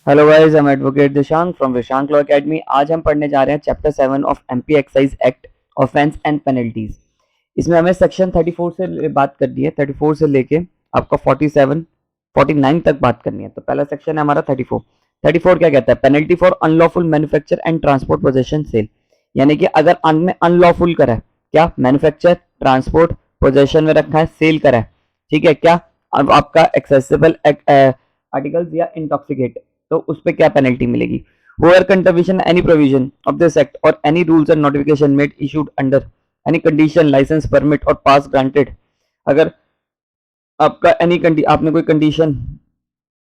Hello guys, I am advocate Dishank from Dishank law academy. आज हम पढ़ने जा रहे हैं chapter 7 of MP excise act, offence and penalties. इसमें हमें सेक्शन 34 से बात करनी है। 34 से लेके आपका 47 49 तक बात करनी है। तो पहला सेक्शन है हमारा 34। 34 क्या कहता है? Penalty for unlawful manufacture and transport possession sale. यानी कि अगर हमने अनलॉफुल करा है, क्या मैन्युफैक्चर, ट्रांसपोर्ट, पोजेशन में रखा है, सेल करा है, ठीक है, क्या अब आपका एक्सेसिबल आर्टिकल्स या इंटॉक्सिकेट, तो उस पर क्या पेनल्टी मिलेगी? Whoever contravention any provision of this act or any rules and notification made issued under any condition, license, permit or pass granted, अगर आपका आपने कोई कंडीशन,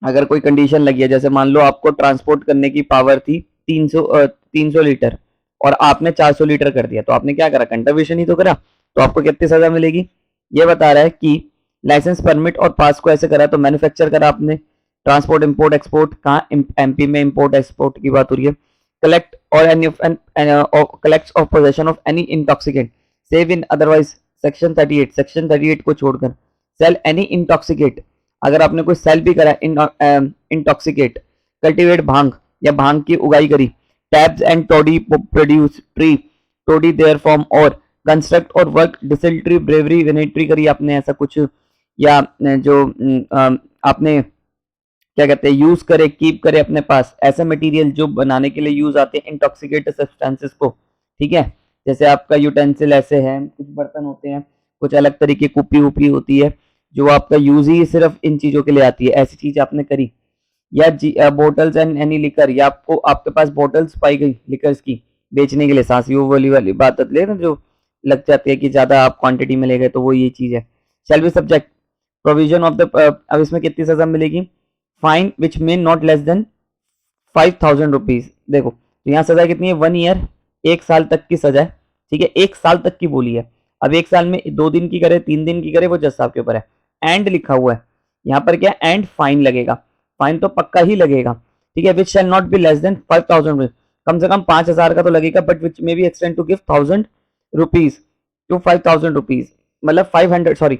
अगर कोई कंडीशन लगी है, जैसे मान लो आपको ट्रांसपोर्ट करने की पावर थी 300 लीटर और आपने 400 लीटर कर दिया, तो आपने क्या करा? कंट्रीब्यूशन ही तो करा, तो आपको कितनी सजा मिलेगी? ये बता रहा है कि लाइसेंस, परमिट और पास को ऐसे करा, तो मैन्युफैक्चर करा आपने, ट्रांसपोर्ट, इंपोर्ट, एक्सपोर्ट, कहाँ एमपी में इंपोर्ट एक्सपोर्ट की बात हो रही है, कलेक्ट और collect of possession of any intoxicant save in otherwise section 38 को छोड़कर सेल एनी इंटॉक्सिकेट, अगर आपने कोई सेल भी करा इंटॉक्सिकेट, कल्टीवेट भांग या भांग की उगाई करी, taps and toddy produce tree toddy there form और कंस्ट्रक्ट और वर्क डिसिल्ट्री ब्रेवरी वेनेट्री करी आपने ऐसा कुछ, या जो आपने क्या कहते हैं यूज करे, कीप करे अपने पास ऐसे मटेरियल जो बनाने के लिए यूज आते हैं इंटॉक्सिकेटेड सब्सटेंसेस को, ठीक है, जैसे आपका यूटेंसिल ऐसे है, कुछ बर्तन होते हैं, कुछ अलग तरीके कुपी उपी होती है जो आपका यूज ही सिर्फ इन चीजों के लिए आती है, ऐसी चीज आपने करी, या बोटल्स एंड एनी लिकर, या आपको आपके पास बोटल्स पाई गई लिकर्स की बेचने के लिए, सांसी वो वाली बात ले ना जो लग जाती है कि ज्यादा आप क्वांटिटी में ले गए, तो वो ये चीज है। Shall be subject provision of the, अब इसमें कितनी सजा मिलेगी? Fine which may not less than 5,000 rupees. देखो तो यहाँ सजा कितनी है? 1 ईयर, 1 साल तक की सजा है, ठीक है, 1 साल तक की बोली है। अब 1 साल में 2 दिन की करे, 3 दिन की करे, वो जज साहब के ऊपर है। एंड लिखा हुआ है यहाँ पर, क्या? एंड फाइन लगेगा, फाइन तो पक्का ही लगेगा, ठीक है। Which shall not be less than 5,000 rupees, कम से कम 5,000 का तो लगेगा, but which may be extend to give 1,000 rupees to 5,000 rupees, मतलब 500, सॉरी,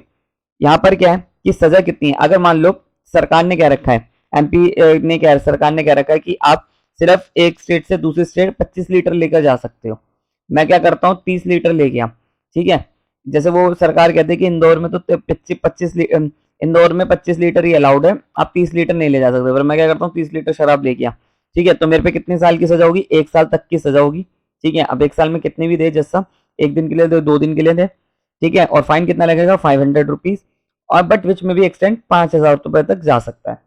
यहाँ पर क्या है कि सजा कितनी है? अगर मान लो सरकार ने क्या रखा है, एमपी ने क्या, सरकार ने क्या रखा है कि आप सिर्फ एक स्टेट से दूसरी स्टेट 25 लीटर लेकर जा सकते हो। मैं क्या करता हूँ, 30 लीटर ले गया, ठीक है। जैसे वो सरकार कहते हैं कि इंदौर में तो 25 इंदौर में 25 लीटर ही अलाउड है, आप 30 लीटर नहीं ले जा सकते, पर मैं क्या करता हूँ 30 लीटर शराब ले गया, ठीक है, तो मेरे पे कितने साल की सजा होगी? 1 साल तक की सजा होगी, ठीक है। अब 1 साल में कितने भी दे जैसा, 1 दिन के लिए दे, 2 दिन के लिए दे, ठीक है, और फाइन कितना लगेगा? 500 रुपीज, और but which may be extend 5,000 रुपए तक जा सकता है।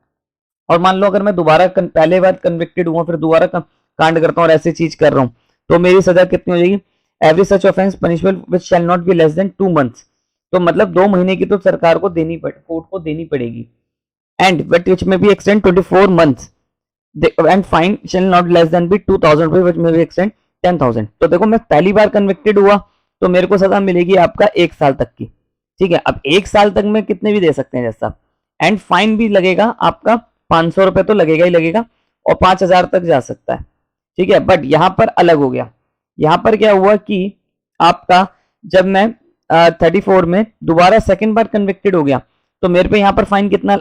और मान लो अगर मैं दोबारा पहले बार कन्विक्टेड हुआ, फिर दोबारा कांड करता हूँ और ऐसी चीज कर रहा हूँ, तो मेरी सजा कितनी हो जाएगी? Every such offence punishment which shall not be less then 2 months, तो मतलब 2 महीने की तो सरकार को देनी कोर्ट को देनी पड़ेगी। And but which may be extend 24 months, and fine shall not less than be 2,000 रुपए विच में बी एक्सटेंड 10,000। तो देखो मैं पहली बार कन्विक्टेड हुआ तो मेरे को सजा मिलेगी आपका 1 साल तक की, ठीक है। अब 1 साल तक में कितने भी दे सकते हैं जैसा, एंड फाइन भी लगेगा आपका 500 रुपए तो लगेगा ही लगेगा, और 5,000 तक जा सकता है, ठीक है। बट यहाँ पर अलग हो गया, यहाँ पर क्या हुआ कि आपका जब मैं 34 में दोबारा सेकंड बार कन्विक्टेड हो गया, तो मेरे पे यहाँ पर फाइन कितना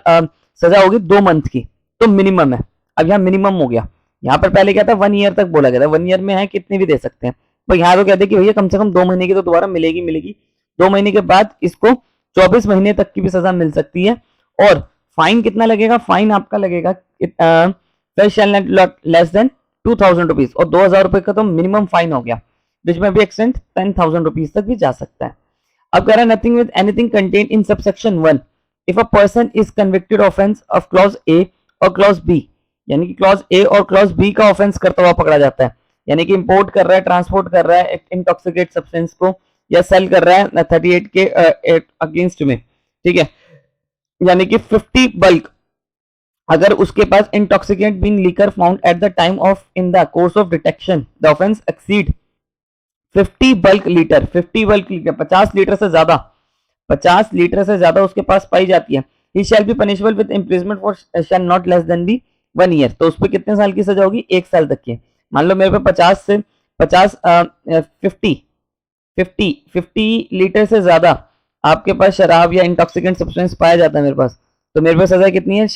सजा होगी? 2 मंथ की, तो मिनिमम है। अब यहाँ मिनिमम हो गया, यहाँ पर पहले क्या था? 1 ईयर तक बोला गया था, 1 ईयर में है कितने भी दे सकते हैं, पर यहाँ तो कहते हैं कि भैया कम से कम 2 महीने की तो दोबारा मिलेगी मिलेगी। 2 महीने के बाद इसको 24 महीने तक की भी सजा मिल सकती है। और फाइन कितना लगेगा? फाइन आपका लगेगा लेस देन 2,000 रुपीज, और 2,000 रुपए का तो मिनिमम फाइन हो गया, विच में भी एक्सटेंड 10,000 रुपीज तक भी जा सकता है। अब कह रहा है nothing with anything contain in subsection 1 if a person is convicted offence of clause A और क्लॉज बी, यानी कि क्लॉज ए और क्लॉज बी का ऑफेंस करता हुआ पकड़ा जाता है, यानी कि इंपोर्ट कर रहा है, ट्रांसपोर्ट कर रहा है इंटॉक्सिकेट सब्सटेंस को, या सेल कर रहा है 38 के अगेंस्ट में, ठीक है, यानी कि 50 बल्क, अगर उसके पास intoxicant being liquor found at the time of in the course of detection the offence exceed 50 bulk litre, 50 bulk litre 50 litre से ज्यादा, 50 लीटर से ज्यादा उसके पास पाई जाती है, he shall be punishable with imprisonment for shall not less than be 1 year. तो उस पर कितने साल की सजा होगी? 1 साल तक की। मान लो मेरे पे 50 से 50 50 50 लीटर से ज्यादा आपके पास शराब या इंटॉक्सिकेंट सब्सटेंस पाया जाता है मेरे पास, तो मेरे पास सजा कितनी है?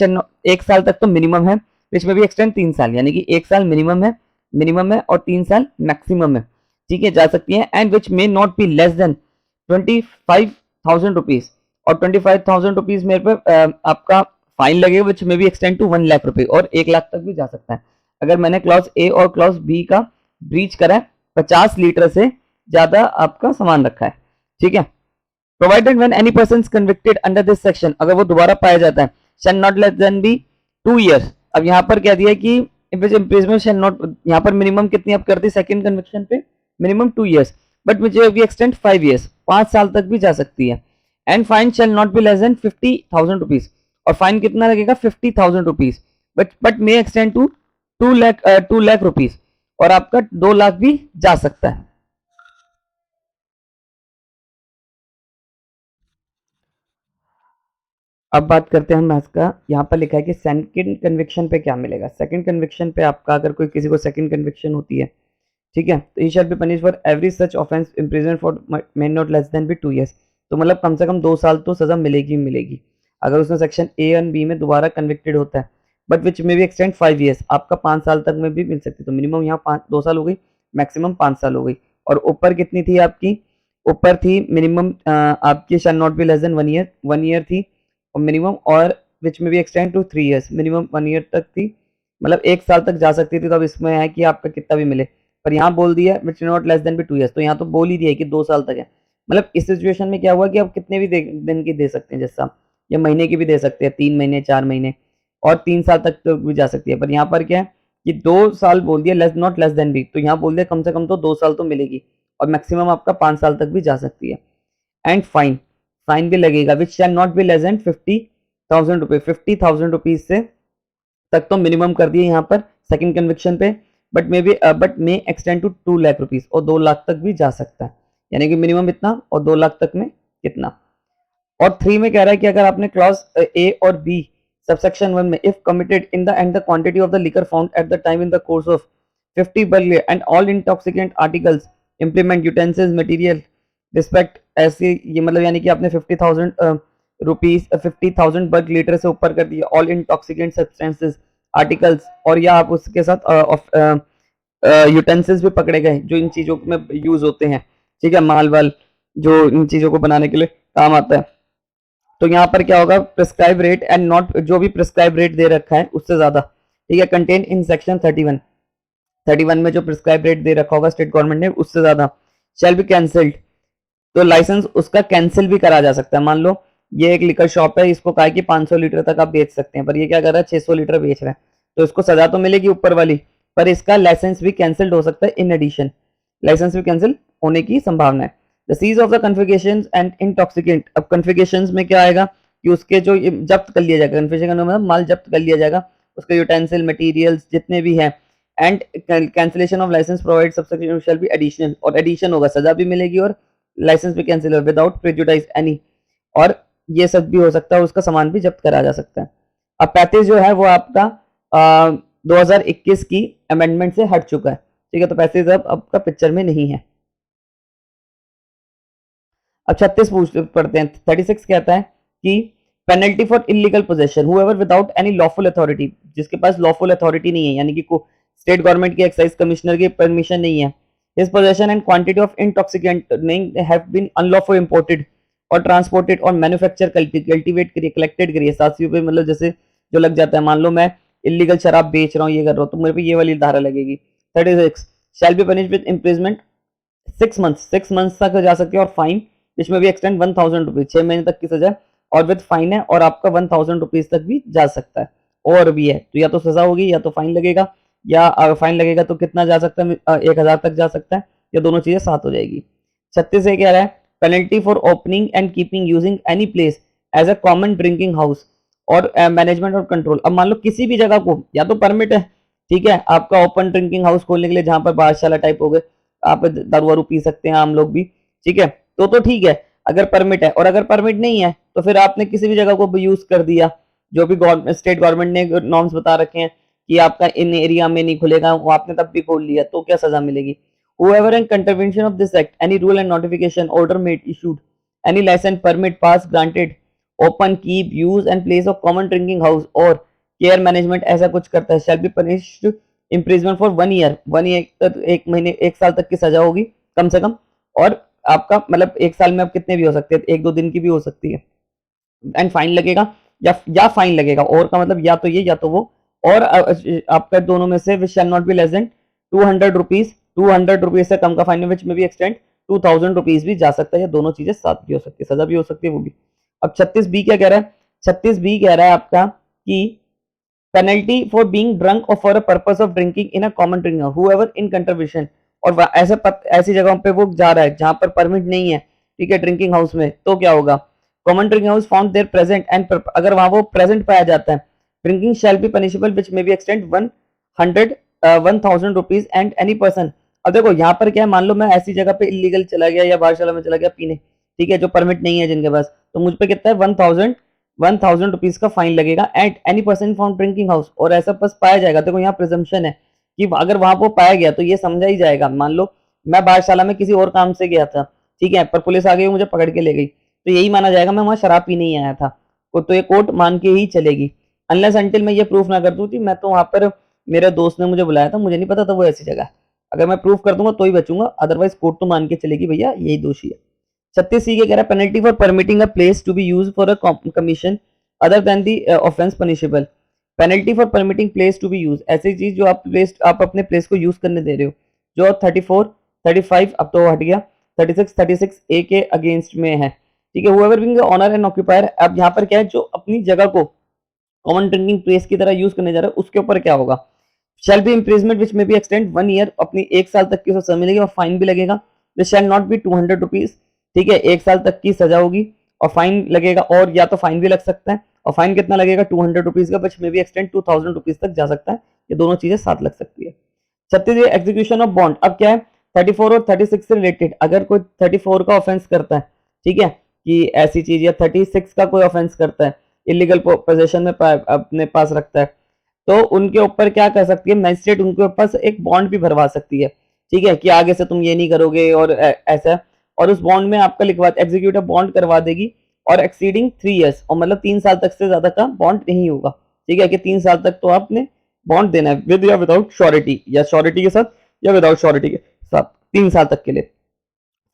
1 साल तक तो मिनिमम है, विच में भी एक्सटेंड 3 साल, यानी कि 1 साल मिनिमम है और 3 साल मैक्सिमम है, ठीक है, जा सकती है। And which may not be less then 25,000 rupees, और 25,000 रुपीज मेरे पे आपका फाइन लगेगा, विच may be extend to 1 lakh रुपए, और 1 लाख तक भी जा सकता है अगर मैंने क्लॉज ए और क्लॉज बी का ब्रीच करा है, 50 लीटर से ज्यादा आपका सामान रखा है, ठीक है। Provided when any person convicted under this section, अगर वो दोबारा पाया जाता है, shall not less than be 2 years. अब यहाँ पर क्या दिया कि इम्प्रिजमेंट शैल नॉट, यहाँ पर मिनिमम कितनी अब कर दी सेकंड कन्विक्शन पे, मिनिमम 2 ईयर्स, बट मुझे भी एक्सटेंड 5 ईयर्स, 5 साल तक भी जा सकती है। And fine shall not be less than 50,000 rupees, और फाइन कितना लगेगा 50,000 rupees, but may extend to 2 lakh rupees, और आपका 2 लाख भी जा सकता है। अब बात करते हैं हम इसका, यहाँ पर लिखा है कि सेकंड कन्विक्शन पे क्या मिलेगा। सेकंड कन्विक्शन पे आपका अगर कोई किसी को सेकंड कन्विक्शन होती है, ठीक है, तो he shall be punish for every such offence imprison for may not less than be 2 years. तो मतलब कम से कम 2 साल तो सजा मिलेगी अगर उसने सेक्शन ए एंड बी में दोबारा कन्विक्टेड होता है, but which may be extend 5 years, आपका 5 साल तक में भी मिल सकती है। तो मिनिमम यहाँ 2 साल हो गई, मैक्सिमम 5 साल हो गई, और ऊपर कितनी थी आपकी, ऊपर थी मिनिमम आपकी shall not be less than 1 year थी, और मिनिमम, और which may be extend to 3 years, minimum 1 year तक थी, मतलब 1 साल तक जा सकती थी। तो अब इसमें है कि आपका कितना भी मिले, पर यहाँ बोल दिया which not less than be 2 years, तो यहाँ तो बोल ही दिया है कि 2 साल तक है। मतलब इस सिचुएशन में क्या हुआ कि आप कितने भी दिन की दे सकते हैं, जैसा या महीने की भी दे सकते हैं, 3 महीने 4 महीने, और 3 साल तक तो भी जा सकती है। पर यहाँ पर क्या है कि 2 साल बोल दिया, less not less than be, तो यहाँ बोल दिया कम से कम तो 2 साल तो मिलेगी, और मैक्सिमम आपका 5 साल तक भी जा सकती है। एंड फाइन भी लगेगा, which shall not be less than 50,000 rupees, 50,000 rupees से तक तो मिनिमम कर दिए यहाँ पर सेकंड कन्विक्शन पे, but may extend to 2 lakh rupees, और 2 लाख तक भी जा सकता है, यानी कि मिनिमम इतना और 2 लाख तक में कितना। और 3 में कह रहा है कि अगर आपने क्लॉज ए और बी सबसेक्शन 1 में, if committed in the end the quantity of the liquor found at the time in the course of 50 burglary and all intoxicant articles implement utensils material respect, ऐसे ये मतलब यानी कि आपने 50,000 rupees 50,000 बर्ग litre से ऊपर कर दिया, ऑल इंटॉक्सिकेंट सब्सटेंसेस आर्टिकल्स, और या आप उसके साथ यूटेंसिल्स भी पकड़े गए जो इन चीजों में यूज होते हैं, ठीक है, माल वाल जो इन चीजों को बनाने के लिए काम आता है। तो यहाँ पर क्या होगा, प्रिस्क्राइब रेट एंड नॉट, जो भी प्रिस्क्राइब रेट दे रखा है उससे ज्यादा, ठीक है, कंटेन इन सेक्शन 31 में जो प्रिस्क्राइब रेट दे रखा होगा स्टेट गवर्नमेंट ने उससे ज्यादा, शैल बी कैंसिल्ड, तो लाइसेंस उसका कैंसिल भी करा जा सकता है। मान लो ये एक लिकर शॉप है, इसको कहा कि 500 लीटर तक आप बेच सकते हैं, पर ये क्या कर रहा है 600 लीटर बेच रहा है, तो इसको सजा तो मिलेगी ऊपर वाली, पर इसका लाइसेंस भी कैंसिल्ड हो सकता है। इन एडिशन लाइसेंस भी कैंसिल होने की संभावना है। The seize of the configurations and intoxicant, अब कन्फिगरेशंस में क्या आएगा कि उसके जो जब्त कर लिया जाएगा, कन्फिगरेशन मतलब माल जब्त कर लिया जाएगा, उसके यूटेंसिल मटेरियल्स जितने भी हैं, and cancellation of licence provide subsection shall be additional, और एडिशन होगा, सजा भी मिलेगी और लाइसेंस भी कैंसिल हो विदाउट प्रेजुडाइज एनी, और ये सब भी हो सकता है, उसका सामान भी जब्त करा जा सकता है। अब 35 जो है वो आपका 2021 की अमेंडमेंट से हट चुका है, ठीक है, तो 35 अब आपका पिक्चर में नहीं है। अब 36 पढ़ते हैं। 36 कहता है कि penalty for illegal possession, whoever without any lawful authority, जिसके पास लॉफुल अथॉरिटी नहीं है, यानी कि स्टेट गवर्नमेंट की एक्साइज कमिश्नर की परमिशन नहीं है, his possession and quantity of intoxicant have been unlawful imported और ट्रांसपोर्टेड और मैन्युफैक्चर कल्टीवेट करिए, कलेक्टेड करिए, साथियों पे मतलब जैसे जो लग जाता है, मान लो मैं इलीगल शराब बेच रहा हूँ, ये कर रहा हूँ, तो मेरे पे ये वाली धारा लगेगी। 36 शैल be punish with imprisonment 6 months तक जा सकती है, और फाइन इसमें भी एक्सटेंड 1,000 रुपीज, 6 महीने तक की सजा, और विद फाइन है, और आपका 1,000 रुपीज तक भी जा सकता है। और भी है तो या तो सजा होगी या तो फाइन लगेगा, या फाइन लगेगा तो कितना जा सकता है, 1,000 तक जा सकता है, या दोनों चीजें साथ हो जाएगी। 36 से क्या रहा है, penalty for opening and keeping using any place as a common drinking house और मैनेजमेंट और कंट्रोल। अब मान लो किसी भी जगह को, या तो परमिट है, ठीक है, आपका ओपन ड्रिंकिंग हाउस खोलने के लिए, जहां पर बादशाला टाइप हो गए, आप दारू वारू पी सकते हैं आम लोग भी, ठीक है, तो ठीक है अगर परमिट है। और अगर परमिट नहीं है तो फिर आपने किसी भी जगह को यूज कर दिया, जो भी स्टेट गवर्नमेंट ने नॉर्म्स बता रखे हैं कि आपका इन एरिया में नहीं खुलेगा, वो आपने तब भी खोल लिया, तो क्या सजा मिलेगी। Whoever in contravention of this act, any rule and notification, order made, issued, any license, permit, pass, granted, open, keep, use and place of common drinking house or care management ऐसा कुछ करता है, shall be punished imprisonment for 1 year, 1 year तक, 1 महीने 1 साल तक की सजा होगी कम से कम। और आपका मतलब 1 साल में अब कितने भी हो सकते हैं, 1-2 दिन की भी हो सकती है। एंड फाइन लगेगा या फाइन लगेगा, और का मतलब या तो ये या तो वो। और आपका दोनों में से which shall not be less than 200 rupees, 200 rupees से कम का fine which may be extend 2000 rupees भी जा सकता है, या दोनों चीजें साथ भी हो सकती है, सजा भी हो सकती है वो भी। अब 36 बी क्या कह रहा है, 36 बी कह रहा है आपका कि पेनल्टी फॉर बीइंग ड्रंक और for a purpose of drinking in a common drink whoever in contribution, और ऐसी जगहों पे वो जा रहा है जहां पर परमिट नहीं है, ठीक है, ड्रिंकिंग हाउस में, तो क्या होगा, common drinking house found there present and अगर वहां वो प्रेजेंट पाया जाता है, drinking shell be punishable which may be extend 1000 rupees and any person. अब देखो यहाँ पर क्या है, मान लो मैं ऐसी जगह पे इलीगल चला गया या बारशाला में चला गया पीने, ठीक है, जो परमिट नहीं है जिनके पास, तो मुझ पे कितना है 1000 रुपीज का फाइन लगेगा at any person found drinking house, और ऐसा बस पाया जाएगा। देखो यहाँ प्रिजम्पशन है कि अगर वहां वो पाया गया तो ये समझा ही जाएगा, मान लो मैं बारशाला में किसी और काम से गया था, ठीक है, पर पुलिस आ गई मुझे पकड़ के ले गई, तो यही माना जाएगा मैं वहां शराब पीने ही आया था, तो ये कोर्ट मान के ही चलेगी, अनलेस अंटिल मैं ये प्रूफ ना कर दूं कि मैं तो वहां पर मेरे दोस्त ने मुझे बुलाया था, मुझे नहीं पता था वो ऐसी जगह है। अगर मैं प्रूफ कर दूंगा तो ही बचूंगा, अदरवाइज कोर्ट तो मान के चलेगी भैया यही दोषी है। 36 सी के कह रहा है penalty for permitting a place to be use for a commission other than the offence punishable. Penalty for permitting place to be use, ऐसी चीज जो आप अपने प्लेस को यूज करने दे रहे हो, जो 34 35 अब तो हट गया 36 ए के अगेंस्ट में है, ठीक है, whoever being the owner and occupier. अब यहाँ पर क्या है, जो अपनी जगह को कॉमन ड्रिंकिंग प्लेस की तरह यूज करने जा रहा है उसके ऊपर क्या होगा, shall be imprisonment which may be extend 1 year, अपनी 1 साल तक की उसे सजा मिलेगी और फाइन भी लगेगा, which shall not B 200 rupees, ठीक है, 1 साल तक की सजा होगी और फाइन लगेगा, और या तो फाइन भी लग सकता है, और फाइन कितना लगेगा 200 रुपीज का, विच में बी एक्सटेंड 2000 रुपीज तक जा सकता है, ये दोनों चीजें साथ लग सकती है। 36 एग्जीक्यूशन ऑफ बॉन्ड, अब क्या है 34 और 36 से रिलेटेड, अगर कोई 34 का ऑफेंस करता है, ठीक है, कि ऐसी चीज, या 36 का कोई ऑफेंस करता है, इलीगल पोजेशन में अपने पास रखता है, तो उनके ऊपर क्या कर सकती है मजिस्ट्रेट, उनके ऊपर एक बॉन्ड भी भरवा सकती है, ठीक है, कि आगे से तुम ये नहीं करोगे और ऐसा, और उस बॉन्ड में आपका लिखवा एग्जीक्यूटिव बॉन्ड करवा देगी, और एक्सीडिंग 3 ईयर्स, और मतलब 3 साल तक से ज्यादा का बॉन्ड नहीं होगा, ठीक है, कि 3 साल तक तो आपने बॉन्ड देना है विद या विदाउट श्योरिटी, या श्योरिटी के साथ या विदाउट श्योरिटी के साथ 3 साल तक के लिए।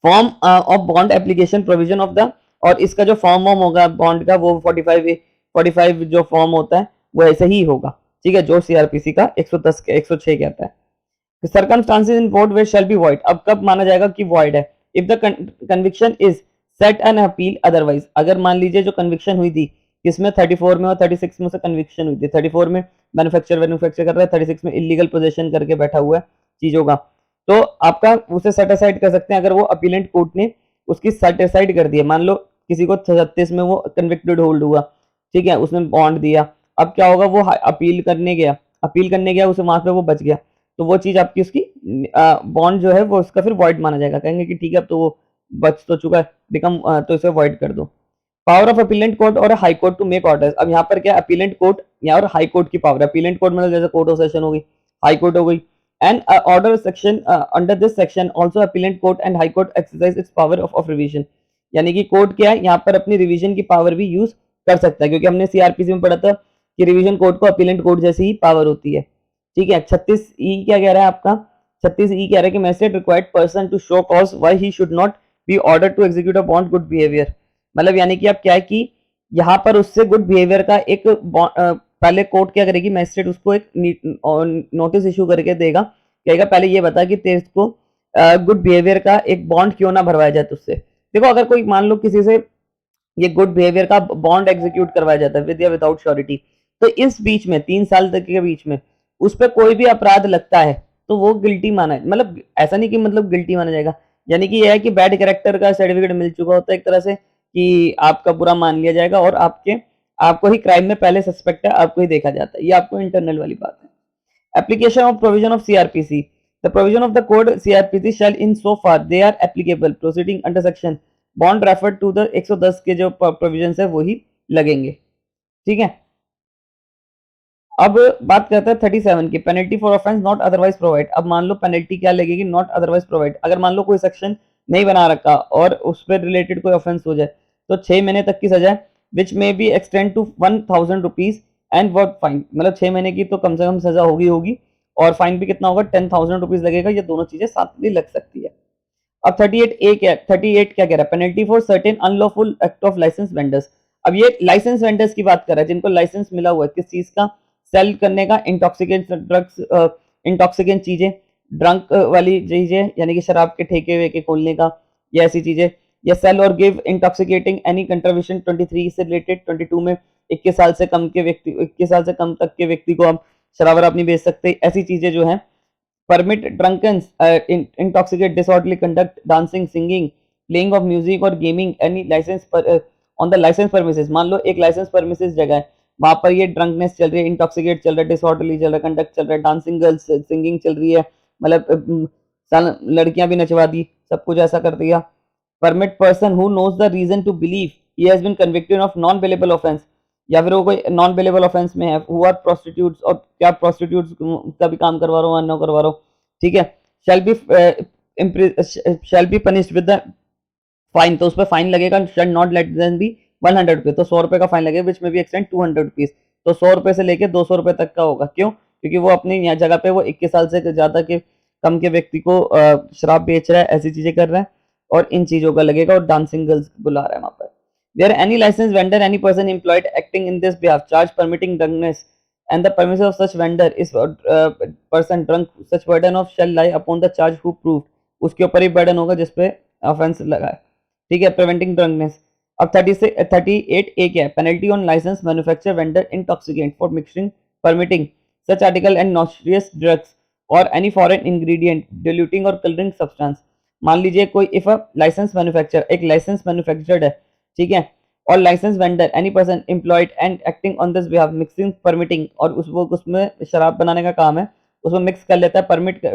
Form of bond application provision of the, और इसका जो फॉर्म होगा बॉन्ड का वो 45 जो फॉर्म होता है वो ऐसे ही होगा, ठीक है, जो सीआरपीसी का 110 के 106 कहता है। Circumstances in vote way shall be void, अब कब माना जाएगा कि वॉइड है, if the conviction is set an appeal otherwise, अगर मान लीजिए जो कन्विक्शन हुई थी किसमें 34 में और 36 में से कन्विक्शन हुई थी, 34 में मैन्युफैक्चर कर रहा है, 36 में इलीगल पोजेशन करके बैठा हुआ है चीजों का, तो आपका उसे सेटिसाइड कर सकते हैं अगर वो अपीलेंट कोर्ट ने उसकी सेटिसाइड कर दिया, मान लो किसी को 36 में वो कन्विक्टेड होल्ड हुआ, ठीक है, उसने बॉन्ड दिया, अब क्या होगा वो अपील करने गया उसे वहां पे वो बच गया, तो वो चीज आपकी उसकी बॉन्ड जो है वो उसका फिर वॉइड माना जाएगा, कहेंगे कि ठीक है अब तो वो बच तो चुका है, बिकम तो इसे वॉइड कर दो। पावर ऑफ अपीलेंट कोर्ट और high court to make orders, अब यहाँ पर क्या अपीलेंट कोर्ट या और हाई कोर्ट की पावर, अपीलेंट कोर्ट मतलब जैसे कोर्ट ऑफ सेशन हो गई, हाई कोर्ट हो गई, and order section under this section also appellate court and high court exercise it's power of revision, यानी कि कोर्ट क्या है यहाँ पर अपनी रिवीजन की पावर भी यूज कर सकता है, क्योंकि हमने सीआरपीसी में पढ़ा था कि रिवीजन कोर्ट को अपीलेंट कोर्ट जैसी ही पावर होती है, ठीक है। 36 क्या कह रहा है आपका, 36 कह रहा है कि magistrate required person to show cause why he should not be order to execute a bond good behaviour, मतलब यानी कि अब क्या है कि यहाँ पर उससे गुड बिहेवियर का एक पहले कोर्ट क्या करेगी, मैजिस्ट्रेट उसको एक नोटिस इशू करके देगा, कहेगा पहले ये बता कि तेरे को गुड बिहेवियर का एक बॉन्ड क्यों ना भरवाया जाए तुझसे। देखो अगर कोई मान लो किसी से ये गुड बिहेवियर का बॉन्ड एग्जीक्यूट करवाया जाता है विद या विदाउट श्योरिटी, तो इस बीच में 3 साल तक के बीच में उस पर कोई भी अपराध लगता है तो वो गिल्टी माना, मतलब ऐसा नहीं कि मतलब गिल्टी माना जाएगा, यानी कि यह है कि बैड कैरेक्टर का सर्टिफिकेट मिल चुका होता है एक तरह से कि आपका बुरा मान लिया जाएगा और आपको ही क्राइम में पहले सस्पेक्ट है, आपको ही देखा जाता है, ये आपको इंटरनल वाली बात है। Application of provision of CrPC, the provision of the code CrPC shall in so far they are applicable proceeding under section bond refer to the 110 के जो प्रोविजन है वही लगेंगे, ठीक है। अब बात करते हैं 37 की, penalty for offence not otherwise provide. अब मान लो पेनल्टी क्या लगेगी, नॉट अदरवाइज प्रोवाइड, अगर मान लो कोई सेक्शन नहीं बना रखा और उस पर रिलेटेड कोई ऑफेंस हो जाए तो 6 महीने तक की सजा, which may be extend to 1000 rupees and what fine, मतलब 6 महीने की तो कम से कम सजा होगी, और फाइन भी कितना होगा, 10,000 रुपीज लगेगा। ये दोनों चीजें साथ में लग सकती है। अब 38 क्या कह रहा है, penalty for certain unlawful act of licence vendors. अब ये लाइसेंस वेंडर्स की बात कर रहा है, जिनको लाइसेंस मिला हुआ है किस चीज का, सेल करने का, इंटॉक्सिकेंट ड्रग्स, इंटॉक्सिकेंट चीजें, ड्रंक वाली चीजें, यानी कि शराब के ठेके वेके खोलने का, या ऐसी चीजें, या सेल और गिव इंटॉक्सिकेटिंग एनी कंट्रीब्यूशन 23 से रिलेटेड 22 में 21 साल से कम के व्यक्ति, 21 साल से कम तक के व्यक्ति को आप शराब नहीं बेच सकते। ऐसी चीजें जो है, permit drunkenness, intoxicate, disorderly conduct, dancing, singing, playing of music और gaming any license पर on the license premises। मान लो एक license premises जगह है, वहां पर ये drunkenness चल रही है, intoxicate चल रहा है, disorderly चल रहा है, conduct चल रहा है, dancing girls singing चल रही है, मतलब लड़कियां भी नचवा दी, सब कुछ ऐसा कर दिया। Permit person who knows the reason to believe he has been convicted of non bailable offence, या फिर वो कोई नॉन बेलेबल ऑफेंस में है, हु आर प्रोस्टिट्यूट्स, और क्या प्रोस्टिट्यूट्स का भी काम करवा रहा हूँ, अन्य करवा रहा हूँ, ठीक है। Shall be punished with the fine, तो उस पर फाइन लगेगा, shall not let than be 100 rupees, तो 100 रुपए का फाइन लगेगा, विच में भी एक्सटेंड 200 रुपीज, तो 100 रुपए से लेके 200 रुपए तक का होगा। क्यों? क्योंकि वो अपनी यहाँ जगह पे वो 21 साल से ज्यादा के कम के व्यक्ति को शराब बेच रहा है, ऐसी चीजें कर रहा है, और इन चीजों का लगेगा, और डांसिंग गर्ल्स बुला रहा है वहां पर। Where any licensed vendor, any person employed acting in this behalf, charge permitting drunkenness, and the premises of such vendor is person drunk, such burden of shall lie upon the charge who proved, उसके ऊपर ही burden होगा जिसपे offence लगा है, ठीक है। Preventing drunkenness. अब 38 A क्या है, penalty on licence manufacture vendor intoxicant for mixing permitting such article and नॉस्ट्रियस ड्रग्स और एनी फॉरेन इंग्रेडिएंट डिल्यूटिंग और कलरिंग सब्सटेंस। मान लीजिए कोई इफ अ लाइसेंस मैन्युफैक्चर, एक लाइसेंस मैन्युफैक्चर्ड है, ठीक है, और licence vendor any person employed and acting on this behalf mixing permitting, और उसमें शराब बनाने का काम है, उसमें मिक्स कर लेता है,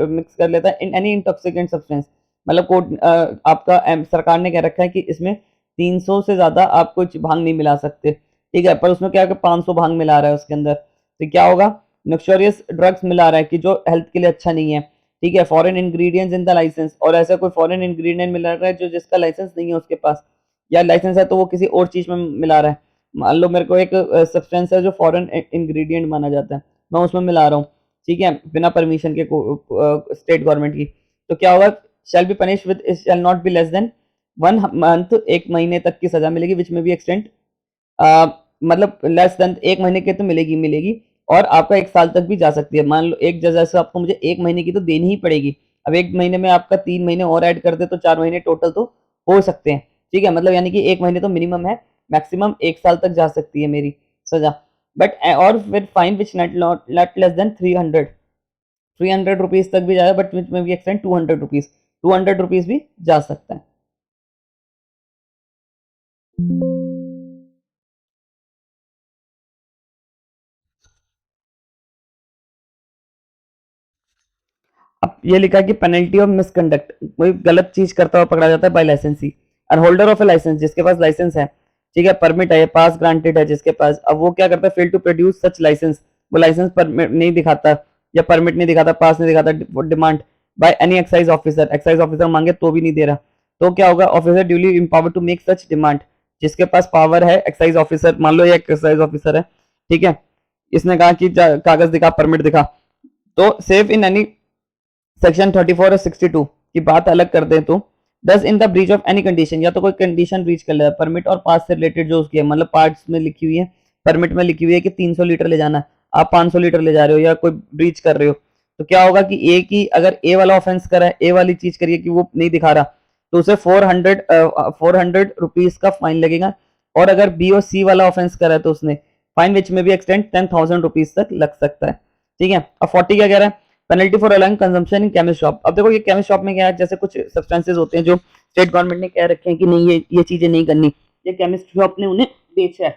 मिक्स कर लेता है इन एनी इंटॉक्सिकेंट सब्सटेंस, मतलब कोर्ट आपका सरकार ने कह रखा है कि इसमें 300 से ज्यादा आप कुछ भांग नहीं मिला सकते, ठीक है, पर उसमें क्या है कि 500 भांग मिला रहा है उसके अंदर, तो क्या होगा, नक्शोरियस ड्रग्स मिला रहा है कि जो हेल्थ के लिए अच्छा नहीं है, ठीक है, foreign ingredients in the licence, और ऐसा कोई फॉरेन इंग्रेडिएंट मिला रहा है जो जिसका लाइसेंस नहीं है उसके पास, या लाइसेंस है तो वो किसी और चीज में मिला रहा है। मान लो मेरे को एक सब्सटेंस है जो फॉरेन इंग्रेडिएंट माना जाता है, मैं उसमें मिला रहा हूँ, ठीक है, बिना परमिशन के स्टेट गवर्नमेंट की, तो क्या होगा, शैल be punish with shell not be less than 1 month, 1 महीने तक की सजा मिलेगी, विच में भी एक्सटेंड, मतलब लेस देन 1 महीने के तो मिलेगी, और आपका 1 साल तक भी जा सकती है। मान लो एक जगह से आपको मुझे 1 महीने की तो देनी ही पड़ेगी, अब 1 महीने में आपका 3 महीने और ऐड कर दे तो 4 महीने टोटल तो हो सकते हैं, ठीक है, मतलब यानी कि 1 महीने तो मिनिमम है, मैक्सिमम 1 साल तक जा सकती है मेरी सजा। बट और फिर fine which not less then 300 rupees तक भी जाएगा, but which may be extend 200 rupees भी जा सकता है। अब ये लिखा कि पेनल्टी ऑफ मिसकंडक्ट, कोई गलत चीज करता हुआ पकड़ा जाता है बाय लाइसेंसी, और होल्डर ऑफ ए लाइसेंस, जिसके पास लाइसेंस है, ठीक है, परमिट है, पास ग्रांटेड है जिसके पास, अब वो क्या करता है, fail to produce such licence, वो लाइसेंस परमिट नहीं दिखाता, या परमिट नहीं दिखाता, पास नहीं दिखाता, demand by any excise officer, excise officer मांगे तो भी नहीं दे रहा, तो क्या होगा, officer duly empowered to make such demand, जिसके पास पावर है एक्साइज ऑफिसर, मान लो ये एक्साइज ऑफिसर है, ठीक है, इसने कहा कि कागज दिखा, परमिट दिखा, तो सेफ इन एनी सेक्शन 34 और 62 की बात अलग कर दें तो, दस in the breach of any condition, या तो कोई कंडीशन ब्रीच कर लेगा, परमिट और पास से रिलेटेड जो उसकी है, मतलब पार्ट्स में लिखी हुई है, परमिट में लिखी हुई है कि 300 लीटर ले जाना, आप 500 लीटर ले जा रहे हो, या कोई ब्रीच कर रहे हो, तो क्या होगा कि ए की अगर ए वाला ऑफेंस करा है, ए वाली चीज करिए कि वो नहीं दिखा रहा, तो उसे 400 रुपीज का फाइन लगेगा, और अगर बी और सी वाला ऑफेंस करा है तो उसने fine which may be extend 10,000 rupees तक लग सकता है, ठीक है। अब 40 क्या कह रहा है, penalty for allowing consumption in chemist shop. अब देखो ये केमिस्ट शॉप में क्या है, जैसे कुछ सब्सटेंसेस होते हैं जो स्टेट गवर्नमेंट ने कह रखे हैं कि नहीं ये चीजें नहीं करनी, ये केमिस्ट शॉप ने उन्हें बेचा है,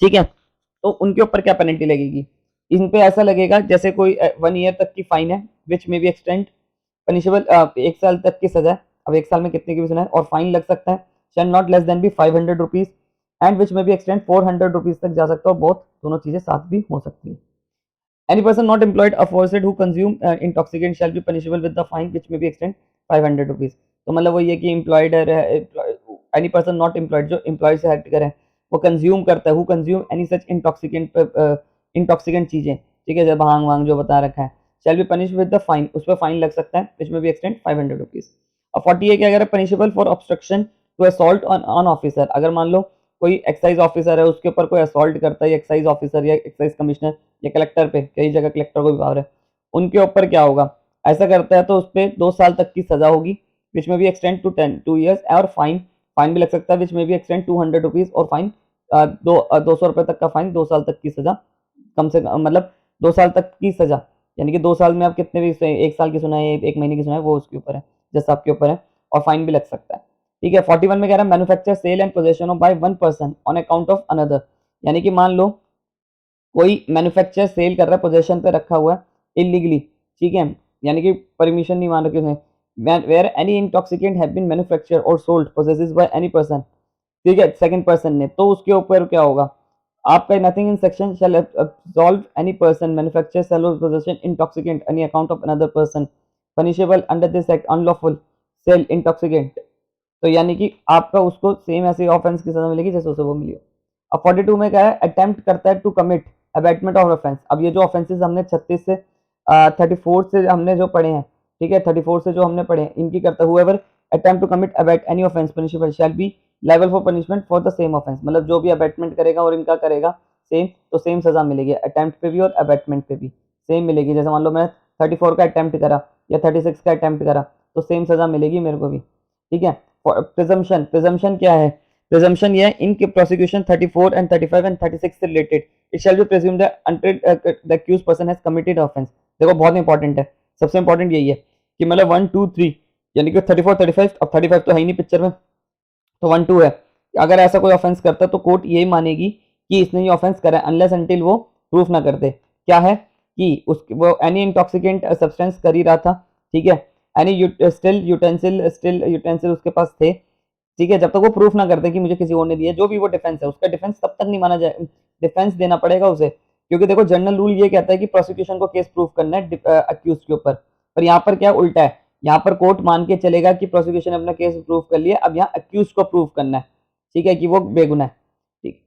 ठीक है, तो उनके ऊपर क्या पेनल्टी लगेगी, इन पे ऐसा लगेगा जैसे कोई 1 ईयर तक की फाइन है, विच में भी एक्सटेंड पनिशेबल 1 साल तक की सजा है, अब 1 साल में कितने की भी सुना है, और फाइन लग सकता है, shall not less than be 500 rupees, and which may be extend 400 rupees तक जा सकता है, और बहुत दोनों चीजें साथ भी हो सकती है। Any person not employed aforesaid who consume intoxicant shall be punishable with the fine which may be extend 500 rupees। तो मतलब वो ये कि एम्प्लॉयड है, एनी पर्सन नॉट एम्प्लॉयड जो एम्प्लॉय से हट कर है, वो कंज्यूम करता है, who consume any such intoxicant intoxicant चीजें, ठीक है, जब भांग वांग जो बता रखा है, shall be punish with the fine, उस पर फाइन लग सकता है, विच में बी एक्सटेंड 500 रुपीज। अब 40 क्या कह रहा है, punishable for obstruction to assault on officer, अगर मान लो कोई एक्साइज ऑफिसर है, उसके ऊपर कोई असॉल्ट करता है, एक्साइज ऑफिसर या एक्साइज कमिश्नर या कलेक्टर पे, कई जगह कलेक्टर को भी पावर है, उनके ऊपर क्या होगा, ऐसा करता है तो उस पर 2 साल तक की सजा होगी, विच may be extend to 2 years, और फाइन फाइन भी लग सकता है, विच में भी एक्सटेंड 200 रुपीज, और फाइन 200 रुपए तक का फाइन, 2 साल तक की सजा, कम से कम मतलब 2 साल तक की सजा, यानी कि 2 साल में आप कितने भी, 1 साल की सुनाए, 1 महीने की सुनाए, वो उसके ऊपर है, जैसा आपके ऊपर है, और फाइन भी लग सकता है, ठीक है। 41 में कह रहा है manufacture sale and possession of by one person on account of another, यानी कि मान लो कोई मैन्युफैक्चर सेल कर रहा है, पोजेशन पे रखा हुआ है इलीगली, ठीक है, यानी कि परमिशन नहीं मान रखी उसने, where any intoxicant have been manufacture और sold possesses by any person, ठीक है, सेकंड पर्सन ने, तो उसके ऊपर क्या होगा आपका, nothing in section shall absolve any person manufacture sell or possession intoxicant any account of another person punishable under this act unlawful sell intoxicant, तो यानी कि आपका उसको सेम ऐसे ऑफेंस की सजा मिलेगी जैसे उसे वो मिली हो। अब 42 में क्या है, अटेम्प्ट करता है to commit abetment of offence, अब ये जो ऑफेंसेस हमने 36 से 34 से हमने जो पढ़े हैं, ठीक है, 34 से जो हमने पढ़े हैं, इनकी करता है whoever attempt to commit abet any offense punishable shall be liable for punishment for the same offense, मतलब जो भी अबैटमेंट करेगा और इनका करेगा सेम, तो सेम सजा मिलेगी, अटेम्प्ट पे भी और अबैटमेंट पे भी सेम मिलेगी, जैसे मान लो मैं 34 का अटेम्प्ट करा या 36 का अटेम्प्ट करा, तो सेम सजा मिलेगी मेरे को भी, ठीक है। प्रिजम्पशन, प्रिजम्पशन क्या है, प्रिजम्पशन ये है इन प्रोसिक्यूशन 34 एंड 35 एंड 36 से related, it shall be presumed the accused person has committed offence, देखो बहुत इंपॉर्टेंट है, सबसे इंपॉर्टेंट यही है कि मतलब 1 2 3, यानी कि 34 35, अब 35 तो है ही नहीं पिक्चर में, तो 1 2 है, अगर ऐसा कोई ऑफेंस करता है तो कोर्ट यही मानेगी कि इसने ये ऑफेंस करा है, अनलेस अनटिल वो प्रूफ ना करते, क्या है कि उसके वो एनी इंटॉक्सिकेंट सब्सटेंस कर ही रहा था, ठीक है, एनी स्टिल यूटेंसिल उसके पास थे, ठीक है, जब तक वो प्रूफ ना करते कि मुझे किसी और ने दिया, जो भी वो डिफेंस है उसका डिफेंस तब तक नहीं माना जाए, डिफेंस देना पड़ेगा उसे, क्योंकि देखो जनरल रूल ये कहता है कि प्रोसिक्यूशन को केस प्रूफ करना है अक्यूज के ऊपर, पर यहाँ पर क्या उल्टा है, यहाँ पर कोर्ट मान के चलेगा कि प्रोसिक्यूशन अपना केस प्रूफ कर लिया, अब यहाँ अक्यूज को प्रूफ करना है, ठीक है, कि वो बेगुनाह है, ठीक।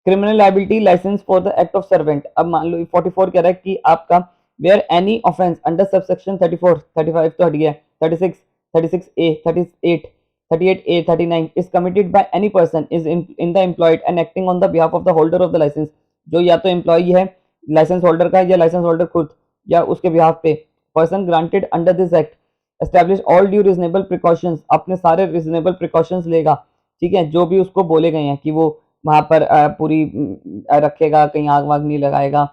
Criminal liability licence for the act of servant, अब मान लो 44 कह रहा है कि आपका where any offence under subsection 34 35 तो हट गया, 36 36A 38 38A 39 is committed by any person is in the employed and acting on the behalf of the holder of the license, जो या तो एम्प्लॉई है लाइसेंस होल्डर का या लाइसेंस होल्डर खुद या उसके बिहाफ पे, person granted under this act establish all due reasonable precautions, अपने सारे रीजनेबल प्रिकॉशंस लेगा, ठीक है, जो भी उसको बोले गए हैं कि वो वहां पर पूरी रखेगा, कहीं आग वाग नहीं लगाएगा,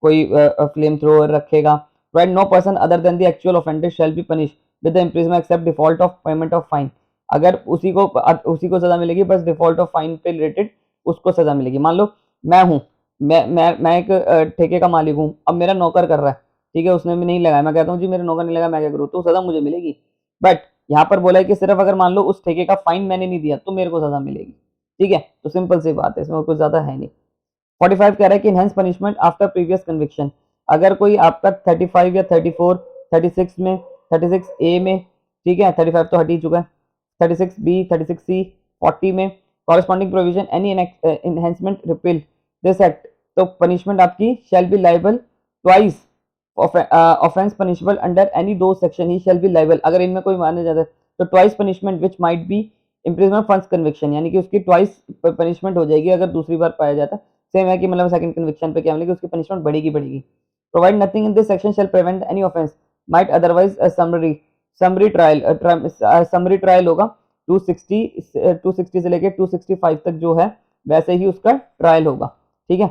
कोई फ्लेम थ्रोअर रखेगा, right, no person other than the actual offender shall be punish with the imprisonment except default of payment of fine, अगर उसी को सजा मिलेगी, बस डिफॉल्ट ऑफ फाइन पे रिलेटेड उसको सजा मिलेगी। मान लो मैं हूँ, मैं एक ठेके का मालिक हूँ, अब मेरा नौकर कर रहा है, ठीक है, उसने भी नहीं लगाया, मैं कहता हूँ जी मेरे नौकर नहीं लगा, मैं क्या करूँ, तो सजा मुझे मिलेगी, बट यहाँ पर बोला है कि सिर्फ अगर मान लो उस ठेके का फाइन मैंने नहीं दिया तो मेरे को सजा मिलेगी, ठीक है, तो सिंपल सी बात है, इसमें कुछ ज्यादा है नहीं। 45 कह रहा है कि enhance punishment after previous conviction, अगर कोई आपका 35 या 34 36 में 36A में, ठीक है, 35 तो हट ही चुका है, 36B 36C 40 में corresponding provision any enhancement repeal this act, तो पनिशमेंट आपकी shall be liable twice offence punishable under any दो section he shall be liable, अगर इनमें कोई माना जाता है तो twice punishment which might be imprisonment first conviction, यानी कि उसकी ट्वाइस पनिशमेंट हो जाएगी अगर दूसरी बार पाया जाता है, सेम है कि मतलब सेकंड कन्विक्शन पे क्या मिलेगी, उसकी पनिशमेंट बढ़ेगी। Provide nothing in this section shall prevent any offence might otherwise summary trial होगा 260 से लेके 265 तक जो है वैसे ही उसका ट्रायल होगा, ठीक है।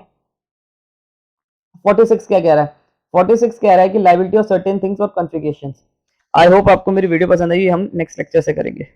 46 क्या कह रहा है, 46 कह रहा है कि लायबिलिटी ऑफ सर्टेन थिंग्स और कॉन्फ़िगरेशंस। आई होप आपको मेरी वीडियो पसंद आई, हम नेक्स्ट लेक्चर से करेंगे।